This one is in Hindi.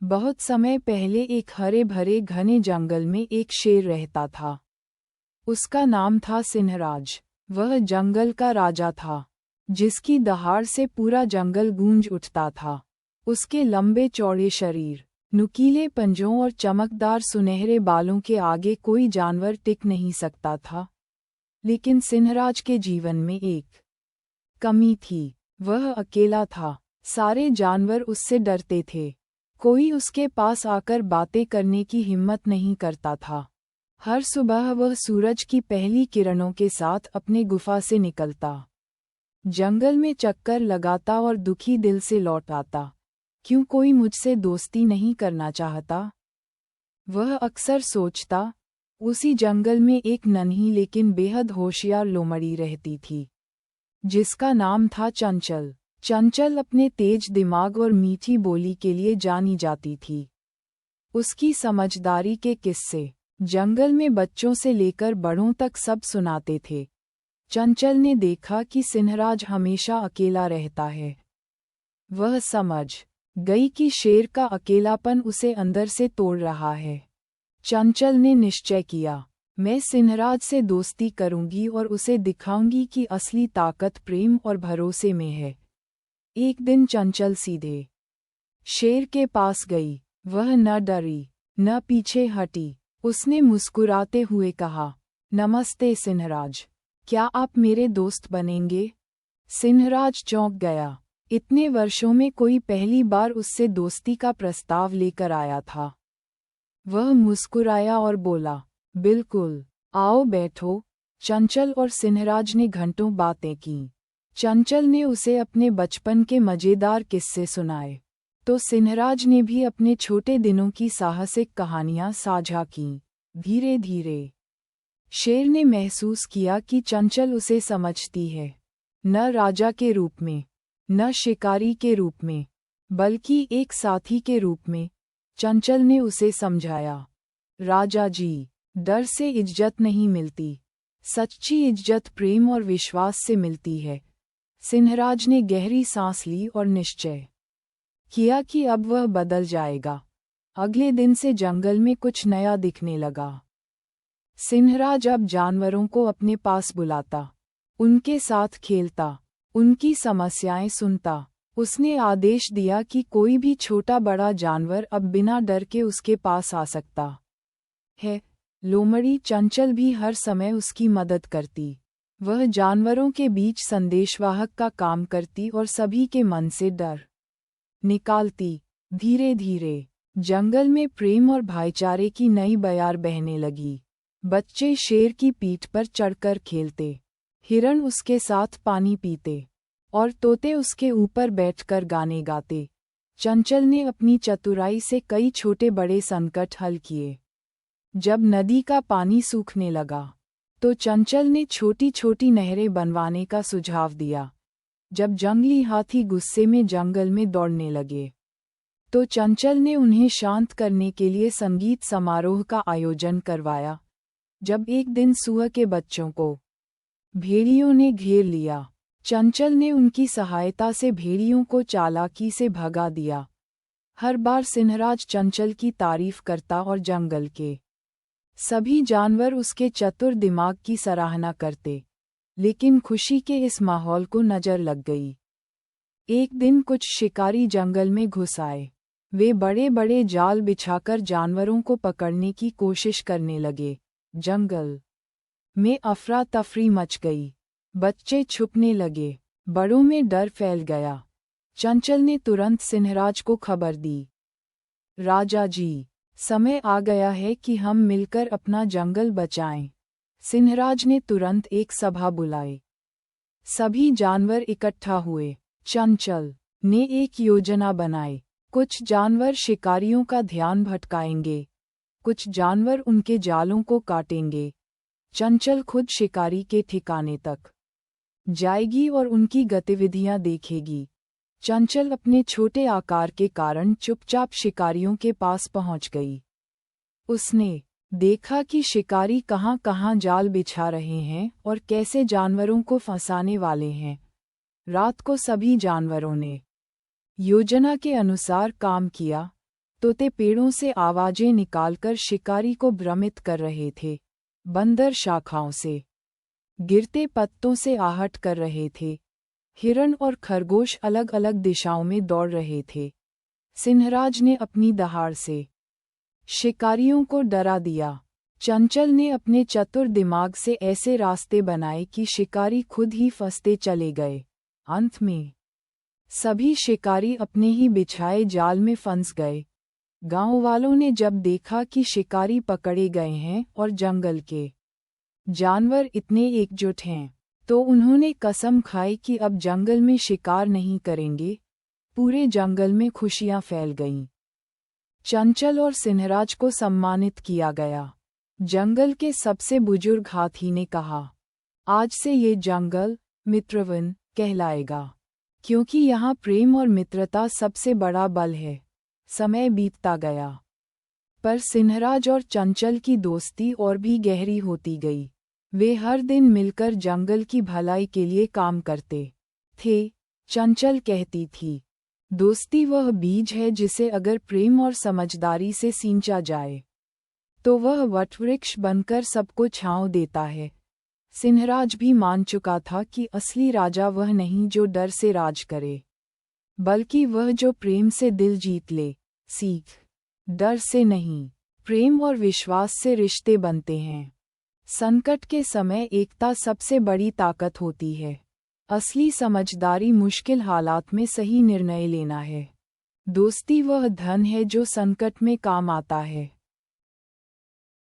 बहुत समय पहले एक हरे भरे घने जंगल में एक शेर रहता था। उसका नाम था सिंहराज। वह जंगल का राजा था, जिसकी दहाड़ से पूरा जंगल गूंज उठता था। उसके लंबे चौड़े शरीर, नुकीले पंजों और चमकदार सुनहरे बालों के आगे कोई जानवर टिक नहीं सकता था। लेकिन सिंहराज के जीवन में एक कमी थी। वह अकेला था। सारे जानवर उससे डरते थे। कोई उसके पास आकर बातें करने की हिम्मत नहीं करता था। हर सुबह वह सूरज की पहली किरणों के साथ अपने गुफा से निकलता, जंगल में चक्कर लगाता और दुखी दिल से लौट आता। क्यों कोई मुझसे दोस्ती नहीं करना चाहता? वह अक्सर सोचता। उसी जंगल में एक नन्ही लेकिन बेहद होशियार लोमड़ी रहती थी, जिसका नाम था चंचल। चंचल अपने तेज दिमाग और मीठी बोली के लिए जानी जाती थी। उसकी समझदारी के किस्से जंगल में बच्चों से लेकर बड़ों तक सब सुनाते थे। चंचल ने देखा कि सिंहराज हमेशा अकेला रहता है। वह समझ गई कि शेर का अकेलापन उसे अंदर से तोड़ रहा है। चंचल ने निश्चय किया, मैं सिंहराज से दोस्ती करूंगी और उसे दिखाऊंगी कि असली ताकत प्रेम और भरोसे में है। एक दिन चंचल सीधे शेर के पास गई। वह न डरी न पीछे हटी। उसने मुस्कुराते हुए कहा, नमस्ते सिंहराज, क्या आप मेरे दोस्त बनेंगे? सिंहराज चौंक गया। इतने वर्षों में कोई पहली बार उससे दोस्ती का प्रस्ताव लेकर आया था। वह मुस्कुराया और बोला, बिल्कुल, आओ बैठो। चंचल और सिंहराज ने घंटों बातें की। चंचल ने उसे अपने बचपन के मजेदार किस्से सुनाए, तो सिंहराज ने भी अपने छोटे दिनों की साहसिक कहानियां साझा कीं। धीरे धीरे शेर ने महसूस किया कि चंचल उसे समझती है, न राजा के रूप में, न शिकारी के रूप में, बल्कि एक साथी के रूप में। चंचल ने उसे समझाया, राजा जी, डर से इज्जत नहीं मिलती। सच्ची इज्जत प्रेम और विश्वास से मिलती है। सिंहराज ने गहरी सांस ली और निश्चय किया कि अब वह बदल जाएगा। अगले दिन से जंगल में कुछ नया दिखने लगा। सिंहराज अब जानवरों को अपने पास बुलाता, उनके साथ खेलता, उनकी समस्याएं सुनता। उसने आदेश दिया कि कोई भी छोटा बड़ा जानवर अब बिना डर के उसके पास आ सकता है। लोमड़ी चंचल भी हर समय उसकी मदद करती। वह जानवरों के बीच संदेशवाहक का काम करती और सभी के मन से डर निकालती। धीरे धीरे जंगल में प्रेम और भाईचारे की नई बयार बहने लगी। बच्चे शेर की पीठ पर चढ़कर खेलते, हिरण उसके साथ पानी पीते और तोते उसके ऊपर बैठकर गाने गाते। चंचल ने अपनी चतुराई से कई छोटे बड़े संकट हल किए। जब नदी का पानी सूखने लगा, तो चंचल ने छोटी छोटी नहरें बनवाने का सुझाव दिया। जब जंगली हाथी गुस्से में जंगल में दौड़ने लगे, तो चंचल ने उन्हें शांत करने के लिए संगीत समारोह का आयोजन करवाया। जब एक दिन सुअर के बच्चों को भेड़ियों ने घेर लिया, चंचल ने उनकी सहायता से भेड़ियों को चालाकी से भगा दिया। हर बार सिंहराज चंचल की तारीफ करता और जंगल के सभी जानवर उसके चतुर दिमाग की सराहना करते। लेकिन खुशी के इस माहौल को नजर लग गई। एक दिन कुछ शिकारी जंगल में घुस आए। वे बड़े बड़े जाल बिछाकर जानवरों को पकड़ने की कोशिश करने लगे। जंगल में अफरा तफरी मच गई। बच्चे छुपने लगे, बड़ों में डर फैल गया। चंचल ने तुरंत सिंहराज को खबर दी, राजा जी, समय आ गया है कि हम मिलकर अपना जंगल बचाएं। सिंहराज ने तुरंत एक सभा बुलाई। सभी जानवर इकट्ठा हुए। चंचल ने एक योजना बनाई। कुछ जानवर शिकारियों का ध्यान भटकाएंगे, कुछ जानवर उनके जालों को काटेंगे। चंचल खुद शिकारी के ठिकाने तक जाएगी और उनकी गतिविधियां देखेगी। चंचल अपने छोटे आकार के कारण चुपचाप शिकारियों के पास पहुंच गई। उसने देखा कि शिकारी कहां-कहां जाल बिछा रहे हैं और कैसे जानवरों को फंसाने वाले हैं। रात को सभी जानवरों ने योजना के अनुसार काम किया, तोते पेड़ों से आवाजें निकालकर शिकारी को भ्रमित कर रहे थे। बंदर शाखाओं से गिरते पत्तों से आहट कर रहे थे। हिरण और खरगोश अलग अलग दिशाओं में दौड़ रहे थे। सिंहराज ने अपनी दहाड़ से शिकारियों को डरा दिया। चंचल ने अपने चतुर दिमाग से ऐसे रास्ते बनाए कि शिकारी खुद ही फंसते चले गए। अंत में सभी शिकारी अपने ही बिछाए जाल में फंस गए। गांव वालों ने जब देखा कि शिकारी पकड़े गए हैं और जंगल के जानवर इतने एकजुट हैं, तो उन्होंने कसम खाई कि अब जंगल में शिकार नहीं करेंगे। पूरे जंगल में खुशियां फैल गईं। चंचल और सिंहराज को सम्मानित किया गया। जंगल के सबसे बुजुर्ग हाथी ने कहा, आज से ये जंगल मित्रवन कहलाएगा, क्योंकि यहाँ प्रेम और मित्रता सबसे बड़ा बल है। समय बीतता गया, पर सिंहराज और चंचल की दोस्ती और भी गहरी होती गई। वे हर दिन मिलकर जंगल की भलाई के लिए काम करते थे। चंचल कहती थी, दोस्ती वह बीज है जिसे अगर प्रेम और समझदारी से सींचा जाए तो वह वटवृक्ष बनकर सबको छांव देता है। सिंहराज भी मान चुका था कि असली राजा वह नहीं जो डर से राज करे, बल्कि वह जो प्रेम से दिल जीत ले। सीख, डर से नहीं, प्रेम और विश्वास से रिश्ते बनते हैं। संकट के समय एकता सबसे बड़ी ताकत होती है। असली समझदारी मुश्किल हालात में सही निर्णय लेना है। दोस्ती वह धन है जो संकट में काम आता है।